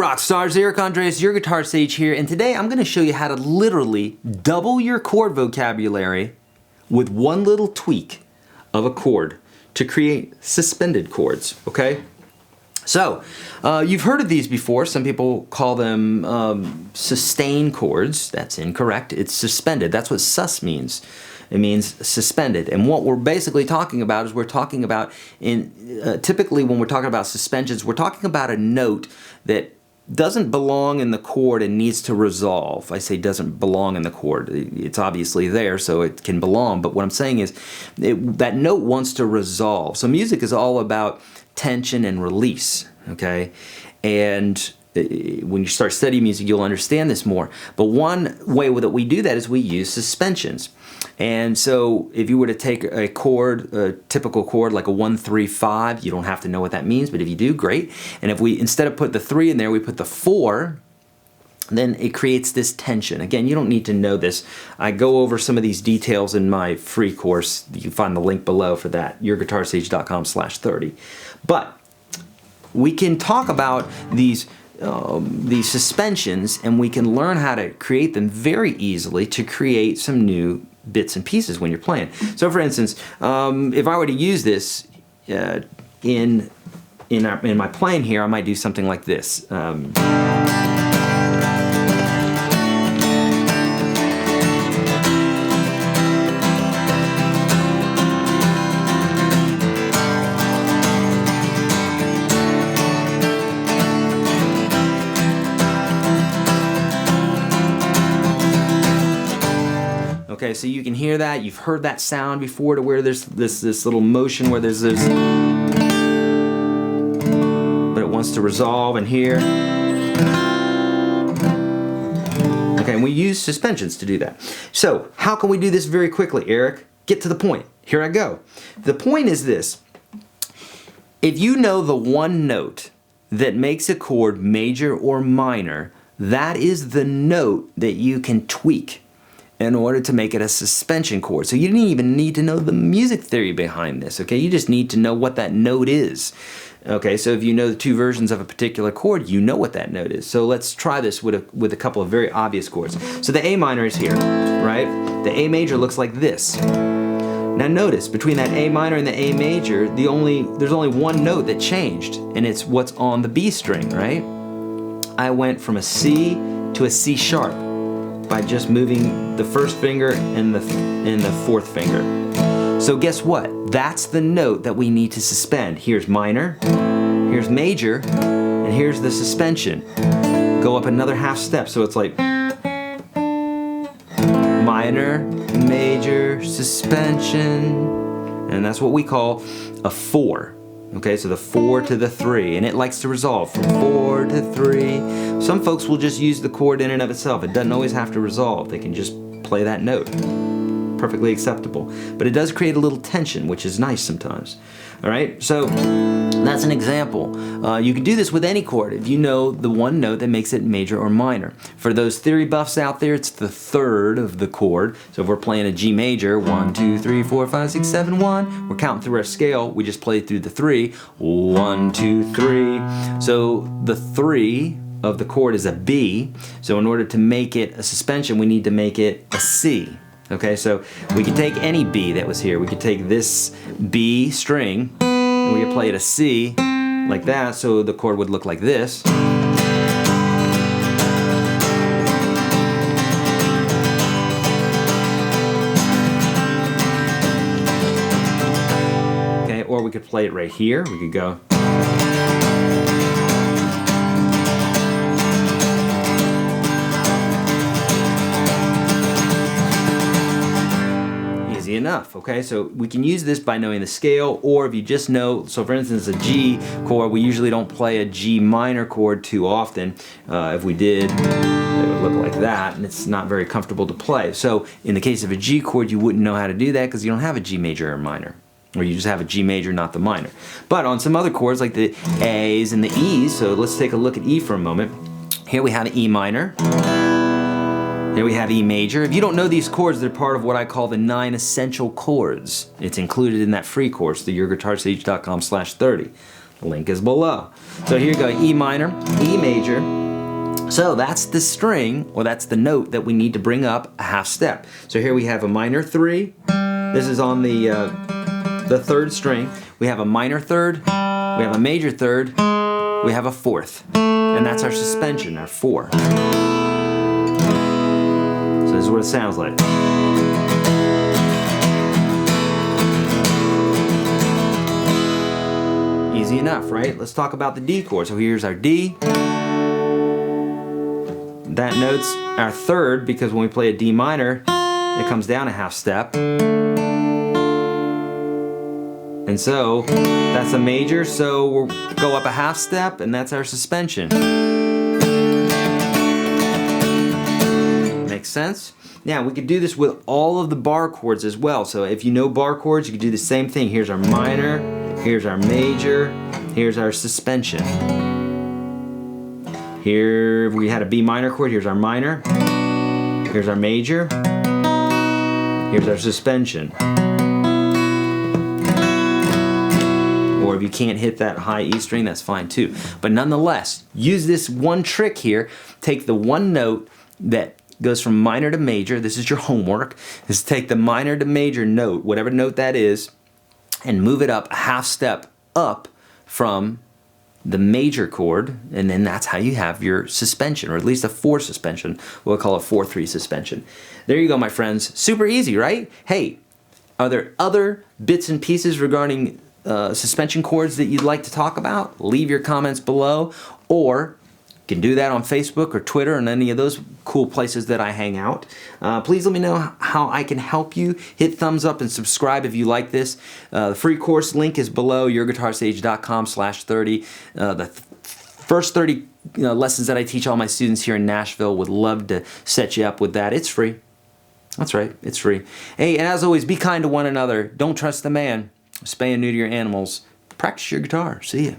rock stars, Eric Andres, your Guitar Sage here, and today I'm going to show you how to literally double your chord vocabulary with one little tweak of a chord to create suspended chords, okay? So, you've heard of these before. Some people call them sustain chords. That's incorrect. It's suspended. That's what sus means. It means suspended. And what we're basically talking about is we're talking about, typically when we're talking about suspensions, we're talking about a note that doesn't belong in the chord and needs to resolve. I say doesn't belong in the chord. It's obviously there, so it can belong. But what I'm saying is that note wants to resolve. So music is all about tension and release, okay? And when you start studying music, you'll understand this more. But one way that we do that is we use suspensions. And so if you were to take a chord, a typical chord like a 1-3-5, you don't have to know what that means, but if you do, great. And if we, instead of put the 3 in there, we put the 4, then it creates this tension. Again, you don't need to know this. I go over some of these details in my free course. You can find the link below for that, YourGuitarSage.com/30. But we can talk about these suspensions, and we can learn how to create them very easily to create some new bits and pieces when you're playing. So for instance, if I were to use this in my playing here, I might do something like this. Okay, so you can hear that. You've heard that sound before, to where there's this little motion where there's this, but it wants to resolve in here. Okay, and we use suspensions to do that. So how can we do this very quickly, Eric? Get to the point. Here I go. The point is this. If you know the one note that makes a chord major or minor, that is the note that you can tweak in order to make it a suspension chord. So you didn't even need to know the music theory behind this, okay? You just need to know what that note is. Okay, so if you know the two versions of a particular chord, you know what that note is. So let's try this with a couple of very obvious chords. So the A minor is here, right? The A major looks like this. Now notice, between that A minor and the A major, there's only one note that changed, and it's what's on the B string, right? I went from a C to a C sharp by just moving the first finger and the fourth finger. So guess what? That's the note that we need to suspend. Here's minor, here's major, and here's the suspension. Go up another half step, so it's like minor, major, suspension, and that's what we call a 4. Okay, so the 4 to the 3, and it likes to resolve from 4 to 3. Some folks will just use the chord in and of itself. It doesn't always have to resolve. They can just play that note. Perfectly acceptable. But it does create a little tension, which is nice sometimes. All right, so that's an example. You can do this with any chord if you know the one note that makes it major or minor. For those theory buffs out there, it's the 3rd of the chord. So if we're playing a G major, 1, 2, 3, 4, 5, 6, 7, 1, we're counting through our scale. We just play through the 3. 1, 2, 3. So the 3 of the chord is a B. So in order to make it a suspension, we need to make it a C. Okay, so we could take any B that was here. We could take this B string and we could play it a C like that, so the chord would look like this. Okay, or we could play it right here. We could go. Enough, okay? So we can use this by knowing the scale, or if you just know, so for instance a G chord, we usually don't play a G minor chord too often. If we did, it would look like that, and it's not very comfortable to play. So in the case of a G chord, you wouldn't know how to do that because you don't have a G major or minor, or you just have a G major, not the minor. But on some other chords like the A's and the E's, so let's take a look at E for a moment. Here we have E minor. There we have E major. If you don't know these chords, they're part of what I call the 9 essential chords. It's included in that free course, the YourGuitarSage.com/30. The link is below. So here you go, E minor, E major. So that's the string, or that's the note that we need to bring up a half step. So here we have a minor 3. This is on the 3rd string. We have a minor 3rd, we have a major 3rd, we have a 4th. And that's our suspension, our 4. So this is what it sounds like. Easy enough, right? Let's talk about the D chord. So here's our D. That note's our 3rd because when we play a D minor, it comes down a half step. And so that's a major, so we'll go up a half step, and that's our suspension. Makes sense? Now we could do this with all of the bar chords as well. So if you know bar chords, you could do the same thing. Here's our minor, here's our major, here's our suspension. Here we had a B minor chord, here's our minor, here's our major, here's our suspension. Or if you can't hit that high E string, that's fine too. But nonetheless, use this one trick here. Take the one note that goes from minor to major. This is your homework. Is take the minor to major note, whatever note that is, and move it up a half step up from the major chord, and then that's how you have your suspension, or at least a 4 suspension. We'll call it 4-3 suspension. There you go, my friends. Super easy, right? Hey, are there other bits and pieces regarding suspension chords that you'd like to talk about? Leave your comments below, or you can do that on Facebook or Twitter and any of those cool places that I hang out. Please let me know how I can help you. Hit thumbs up and subscribe if you like this. The free course link is below, YourGuitarSage.com/30. The first 30 lessons that I teach all my students here in Nashville. Would love to set you up with that. It's free. That's right, it's free. Hey, and as always, be kind to one another. Don't trust the man. Spay and neuter your animals. Practice your guitar. See ya.